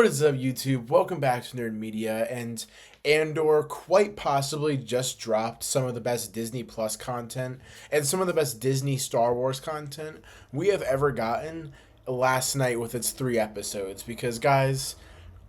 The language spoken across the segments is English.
What is up, YouTube? Welcome back to Nerd Media. And Andor quite possibly just dropped some of the best Disney Plus content and some of the best Disney Star Wars content we have ever gotten last night with its 3 episodes. Because, guys,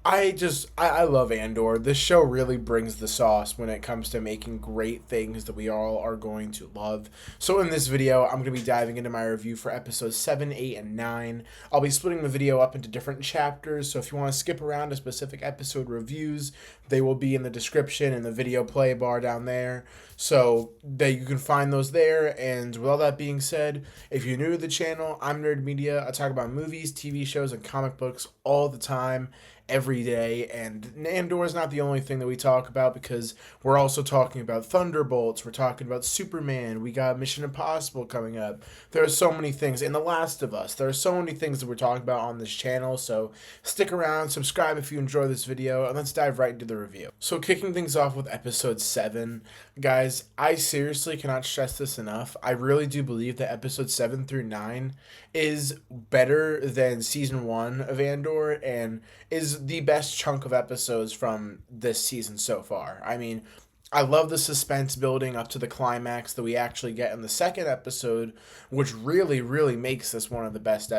I love Andor. This show really brings the sauce when it comes to making great things that we all are going to love. So in this video, I'm going to be diving into my review for episodes 7, 8, and 9. I'll be splitting the video up into different chapters, so if you want to skip around to specific episode reviews, they will be in the description and the video play bar down there. So that you can find those there. And with all that being said, if you're new to the channel, I'm Nerd Media. I talk about movies, TV shows, and comic books all the time, every day. And Andor is not the only thing that we talk about, because we're also talking about Thunderbolts, we're talking about Superman, we got Mission Impossible coming up. There are so many things in The Last of Us. There are so many things that we're talking about on this channel, so stick around, subscribe if you enjoy this video, and let's dive right into the review. So kicking things off with episode 7, guys, I seriously cannot stress this enough. I really do believe that episode 7 through 9 is better than season 1 of Andor and is the best chunk of episodes from this season so far. I mean, I love the suspense building up to the climax that we actually get in the second episode, which really makes this one of the best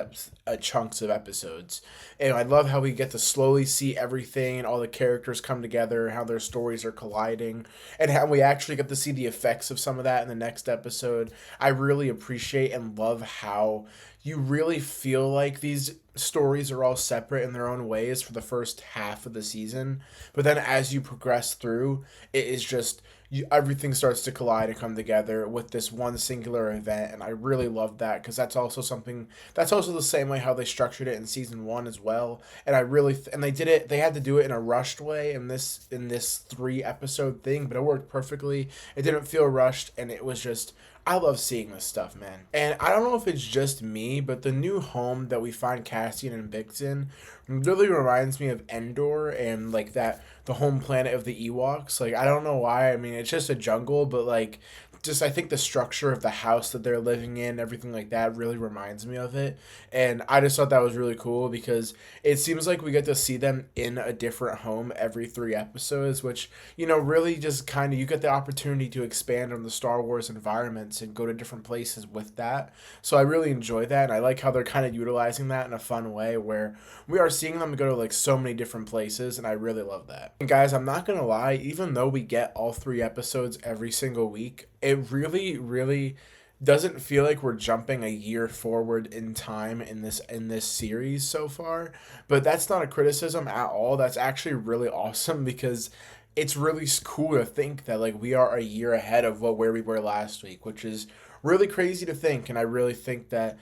chunks of episodes. And I love how we get to slowly see everything and all the characters come together, how their stories are colliding, and how we actually get to see the effects of some of that in the next episode. I really appreciate and love how you really feel like these stories are all separate in their own ways for the first half of the season, but then as you progress through, it is just everything starts to collide and come together with this one singular event. And I really love that, because that's also the same way how they structured it in season 1 as well. And and they had to do it in a rushed way in this 3 episode thing, but it worked perfectly. It didn't feel rushed, and it was just, I love seeing this stuff, man. And I don't know if it's just me, but the new home that we find Cassian and Bix in really reminds me of Endor and like that, the home planet of the Ewoks. Like, I don't know why. I mean, it's just a jungle, but like, just I think the structure of the house that they're living in, everything like that, really reminds me of it. And I just thought that was really cool, because it seems like we get to see them in a different home every 3 episodes, which, really just kind of, you get the opportunity to expand on the Star Wars environments and go to different places with that. So I really enjoy that, and I like how they're kind of utilizing that in a fun way, where we are seeing them go to like so many different places, and I really love that. And guys, I'm not gonna lie, even though we get all 3 episodes every single week, it really doesn't feel like we're jumping a year forward in time in this series so far. But that's not a criticism at all. That's actually really awesome, because it's really cool to think that like we are a year ahead of where we were last week, which is really crazy to think. And I really think that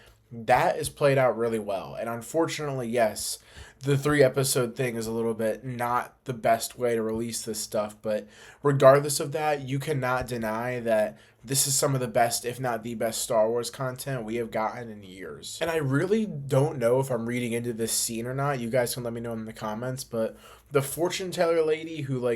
is played out really well. And unfortunately, yes, the 3 episode thing is a little bit not the best way to release this stuff, but regardless of that, you cannot deny that this is some of the best, if not the best, Star Wars content we have gotten in years. And I really don't know if I'm reading into this scene or not. You guys can let me know in the comments, but the fortune teller lady who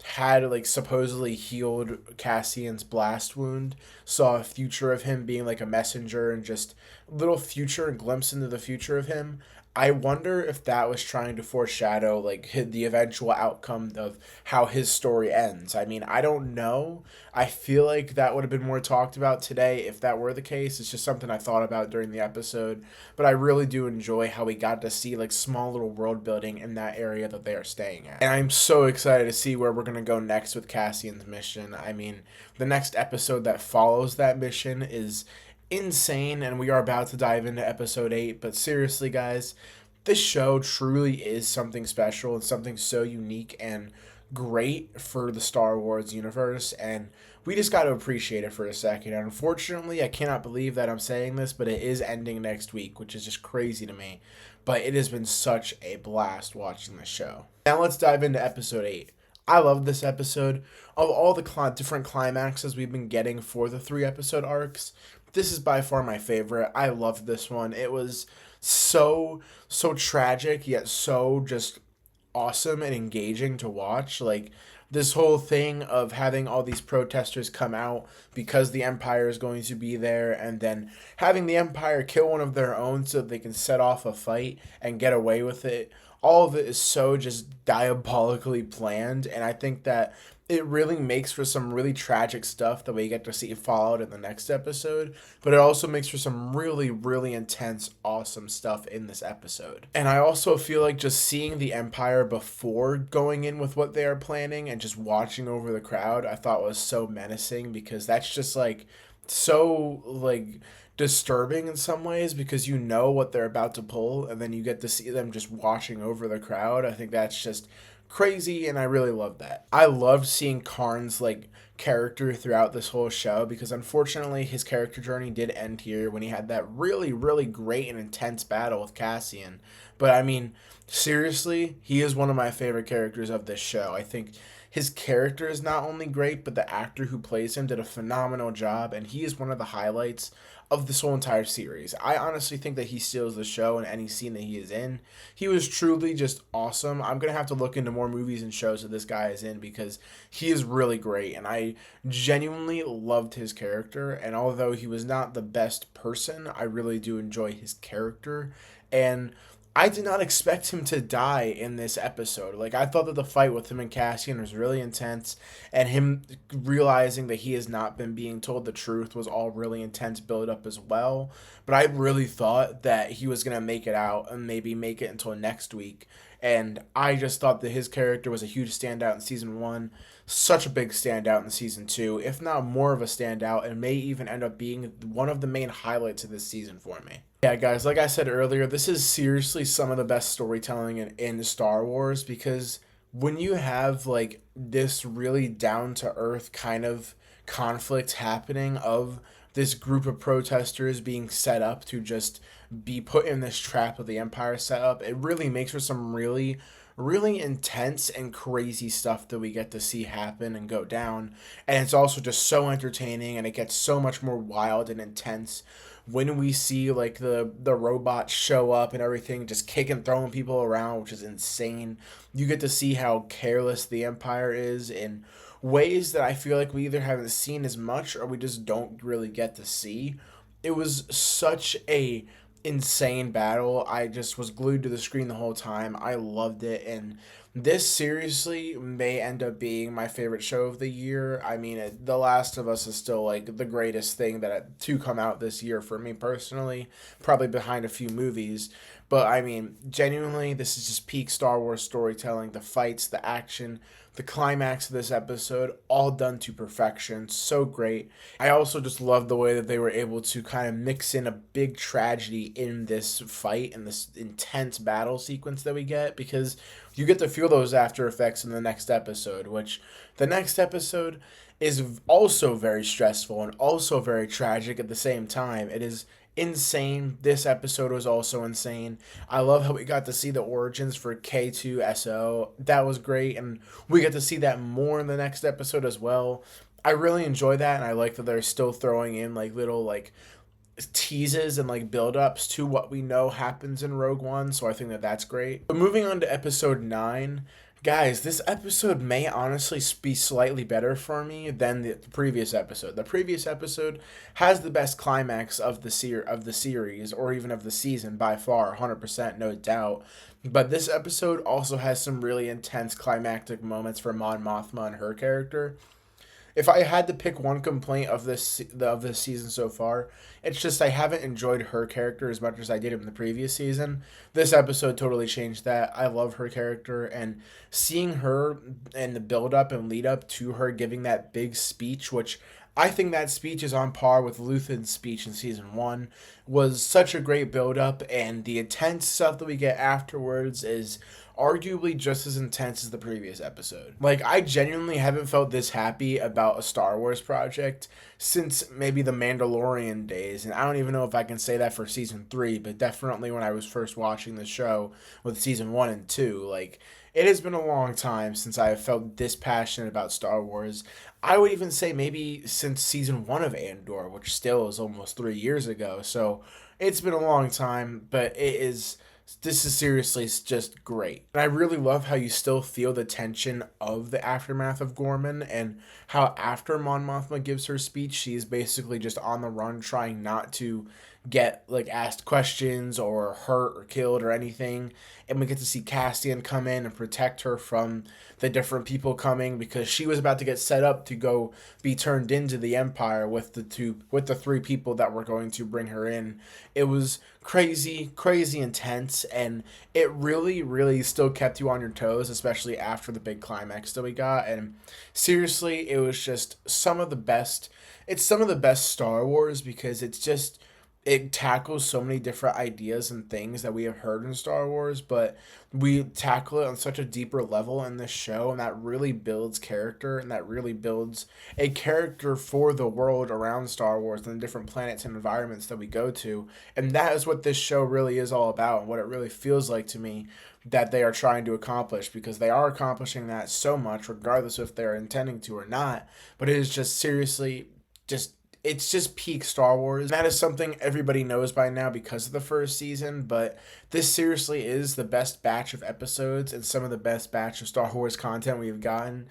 had supposedly healed Cassian's blast wound saw a future of him being like a messenger, and just a little future and glimpse into the future of him. I wonder if that was trying to foreshadow like the eventual outcome of how his story ends. I mean, I don't know. I feel like that would have been more talked about today if that were the case. It's just something I thought about during the episode, but I really do enjoy how we got to see like small little world building in that area that they are staying at. And I'm so excited to see where we're going to go next with Cassian's mission. I mean, the next episode that follows that mission is insane, and we are about to dive into episode 8. But seriously, guys, this show truly is something special and something so unique and great for the Star Wars universe, and we just got to appreciate it for a second. And unfortunately, I cannot believe that I'm saying this, but it is ending next week, which is just crazy to me. But it has been such a blast watching this show. Now let's dive into episode 8. I love this episode. Of all the different climaxes we've been getting for the 3 episode arcs, this is by far my favorite. I loved this one. It was so tragic, yet so just awesome and engaging to watch. Like, this whole thing of having all these protesters come out because the Empire is going to be there, and then having the Empire kill one of their own so they can set off a fight and get away with it. all of it is so just diabolically planned, and I think that it really makes for some really tragic stuff that we get to see followed in the next episode, but it also makes for some really, really intense, awesome stuff in this episode. And I also feel like just seeing the Empire before going in with what they are planning and just watching over the crowd, I thought was so menacing, because that's just like so like disturbing in some ways, because you know what they're about to pull and then you get to see them just watching over the crowd. I think that's just crazy, and I really love that. I loved seeing Karn's like character throughout this whole show, because unfortunately his character journey did end here when he had that really, really great and intense battle with Cassian. But I mean, seriously, he is one of my favorite characters of this show. I think his character is not only great, but the actor who plays him did a phenomenal job, and he is one of the highlights of this whole entire series. I honestly think that he steals the show in any scene that he is in. He was truly just awesome. I'm going to have to look into more movies and shows that this guy is in, because he is really great, and I genuinely loved his character. And although he was not the best person, I really do enjoy his character. And I did not expect him to die in this episode. Like, I thought that the fight with him and Cassian was really intense, and him realizing that he has not been being told the truth was all really intense build up as well. But I really thought that he was going to make it out and maybe make it until next week. And I just thought that his character was a huge standout in season 1, such a big standout in season 2, if not more of a standout, and may even end up being one of the main highlights of this season for me. Yeah, guys, like I said earlier, this is seriously some of the best storytelling in Star Wars, because when you have like this really down to earth kind of conflict happening of this group of protesters being set up to just be put in this trap of the Empire set up, it really makes for some really, really intense and crazy stuff that we get to see happen and go down. And it's also just so entertaining, and it gets so much more wild and intense when we see like the robots show up and everything, just kicking, throwing people around, which is insane. You get to see how careless the Empire is in ways that I feel like we either haven't seen as much or we just don't really get to see. It was such a insane battle. I just was glued to the screen the whole time. I loved it, and this seriously may end up being my favorite show of the year. I mean, The Last of Us is still like the greatest thing to come out this year for me personally, probably behind a few movies. But I mean, genuinely, this is just peak Star Wars storytelling. The fights, the action, the climax of this episode, all done to perfection. So great. I also just love the way that they were able to kind of mix in a big tragedy in this fight and this intense battle sequence that we get, because you get to feel those after effects in the next episode, which the next episode is also very stressful and also very tragic at the same time. It is insane. This episode was also insane. I love how we got to see the origins for K2SO. That was great, and we get to see that more in the next episode as well. I really enjoy that, and I like that they're still throwing in like little like teases and like build-ups to what we know happens in Rogue One, so I think that that's great. But moving on to episode 9, guys, this episode may honestly be slightly better for me than the previous episode. The previous episode has the best climax of the series, or even of the season by far, 100%, no doubt. But this episode also has some really intense climactic moments for Mon Mothma and her character. If I had to pick one complaint of this season so far, it's just I haven't enjoyed her character as much as I did in the previous season. This episode totally changed that. I love her character, and seeing her and the build up and lead up to her giving that big speech, which I think that speech is on par with Luthen's speech in season 1, was such a great build up, and the intense stuff that we get afterwards is arguably just as intense as the previous episode. Like, I genuinely haven't felt this happy about a Star Wars project since maybe the Mandalorian days, and I don't even know if I can say that for season 3, but definitely when I was first watching the show with season 1 and 2. Like, it has been a long time since I have felt this passionate about Star Wars. I would even say maybe since season 1 of Andor, which still is almost 3 years ago. So it's been a long time, but this is seriously just great. And I really love how you still feel the tension of the aftermath of Gorman, and how after Mon Mothma gives her speech, she's basically just on the run trying not to get like asked questions or hurt or killed or anything. And we get to see Cassian come in and protect her from the different people coming, because she was about to get set up to go be turned into the Empire with the three people that were going to bring her in. It was crazy intense, and it really still kept you on your toes, especially after the big climax that we got. And seriously, it was just some of the best. It's some of the best Star Wars, because it tackles so many different ideas and things that we have heard in Star Wars, but we tackle it on such a deeper level in this show, and that really builds character, and that really builds a character for the world around Star Wars and the different planets and environments that we go to. And that is what this show really is all about, and what it really feels like to me that they are trying to accomplish, because they are accomplishing that so much, regardless if they're intending to or not. But it is just seriously just it's just peak Star Wars. That is something everybody knows by now because of the first season, but this seriously is the best batch of episodes and some of the best batch of Star Wars content we've gotten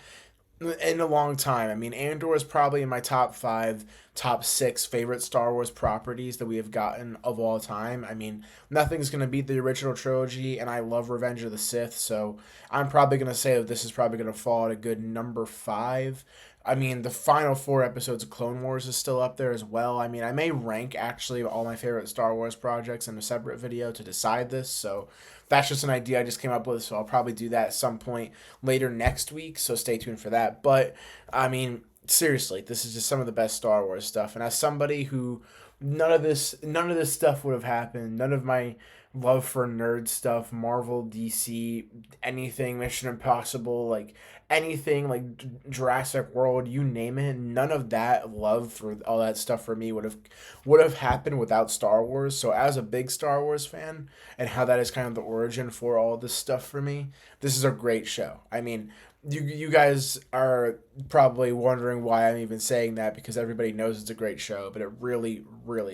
in a long time. I mean, Andor is probably in my top 5, top 6 favorite Star Wars properties that we have gotten of all time. I mean, nothing's going to beat the original trilogy, and I love Revenge of the Sith, so I'm probably going to say that this is probably going to fall at a good number 5. I mean, the final 4 episodes of Clone Wars is still up there as well. I mean, I may rank actually all my favorite Star Wars projects in a separate video to decide this, so that's just an idea I just came up with, so I'll probably do that at some point later next week, so stay tuned for that. But, I mean, seriously, this is just some of the best Star Wars stuff, and as somebody who none of this stuff would have happened, none of my love for nerd stuff, Marvel, DC, anything, Mission Impossible, like anything like Jurassic World, you name it, none of that love for all that stuff for me would have happened without Star Wars. So as a big Star Wars fan, and how that is kind of the origin for all this stuff for me, this is a great show. I mean, you guys are probably wondering why I'm even saying that, because everybody knows it's a great show, but it really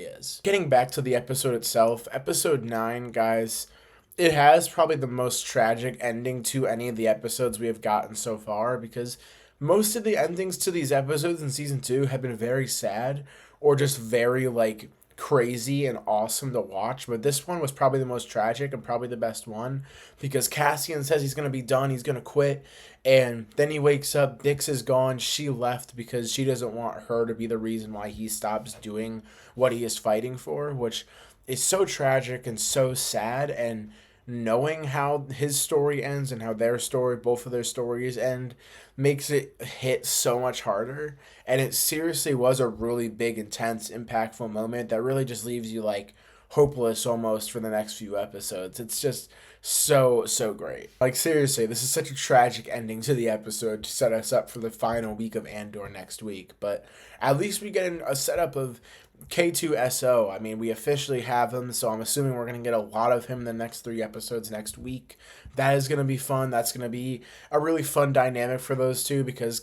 is. Getting back to the episode itself, episode 9, guys, it has probably the most tragic ending to any of the episodes we have gotten so far, because most of the endings to these episodes in season 2 have been very sad, or just very like crazy and awesome to watch, but this one was probably the most tragic and probably the best one, because Cassian says he's going to be done, he's going to quit, and then he wakes up, Dix is gone, she left because she doesn't want her to be the reason why he stops doing what he is fighting for, which is so tragic and so sad. And knowing how his story ends and how both of their stories end, makes it hit so much harder. And it seriously was a really big, intense, impactful moment that really just leaves you like hopeless almost for the next few episodes. It's just so great. Like seriously, this is such a tragic ending to the episode to set us up for the final week of Andor next week. But at least we get a setup of K2SO. I mean, we officially have him, so I'm assuming we're going to get a lot of him in the next 3 episodes next week. That is going to be fun. That's going to be a really fun dynamic for those two, because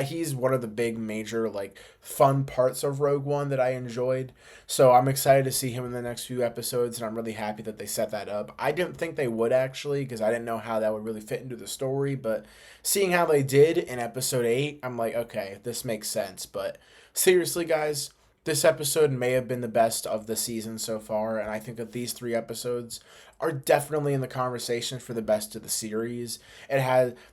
he's one of the big major like fun parts of Rogue One that I enjoyed. So I'm excited to see him in the next few episodes, and I'm really happy that they set that up. I didn't think they would actually, because I didn't know how that would really fit into the story, but seeing how they did in episode 8, I'm like, okay, this makes sense. But seriously, guys, this episode may have been the best of the season so far, and I think that these 3 episodes are definitely in the conversation for the best of the series.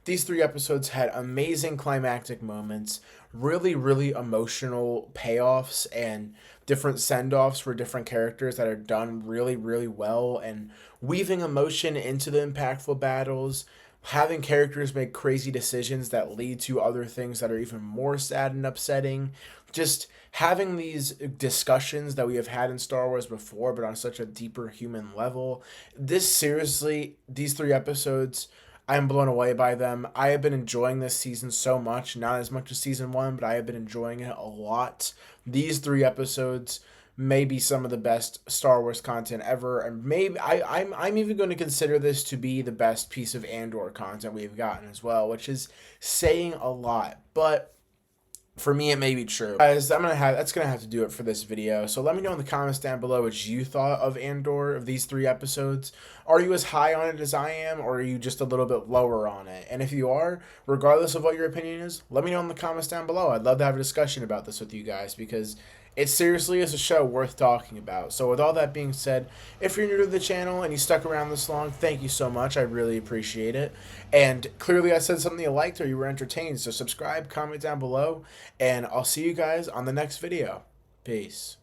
These 3 episodes had amazing climactic moments, really emotional payoffs, and different send-offs for different characters that are done really well, and weaving emotion into the impactful battles, having characters make crazy decisions that lead to other things that are even more sad and upsetting. Just having these discussions that we have had in Star Wars before, but on such a deeper human level. These 3 episodes, I'm blown away by them. I have been enjoying this season so much, not as much as season 1, but I have been enjoying it a lot. These 3 episodes may be some of the best Star Wars content ever, and maybe I'm even going to consider this to be the best piece of Andor content we've gotten as well, which is saying a lot, but for me, it may be true. Guys, that's gonna have to do it for this video. So let me know in the comments down below what you thought of Andor, of these 3 episodes. Are you as high on it as I am, or are you just a little bit lower on it? And if you are, regardless of what your opinion is, let me know in the comments down below. I'd love to have a discussion about this with you guys, because It seriously is a show worth talking about. So, with all that being said, if you're new to the channel and you stuck around this long, thank you so much. I really appreciate it. And clearly, I said something you liked or you were entertained. So, subscribe, comment down below, and I'll see you guys on the next video. Peace.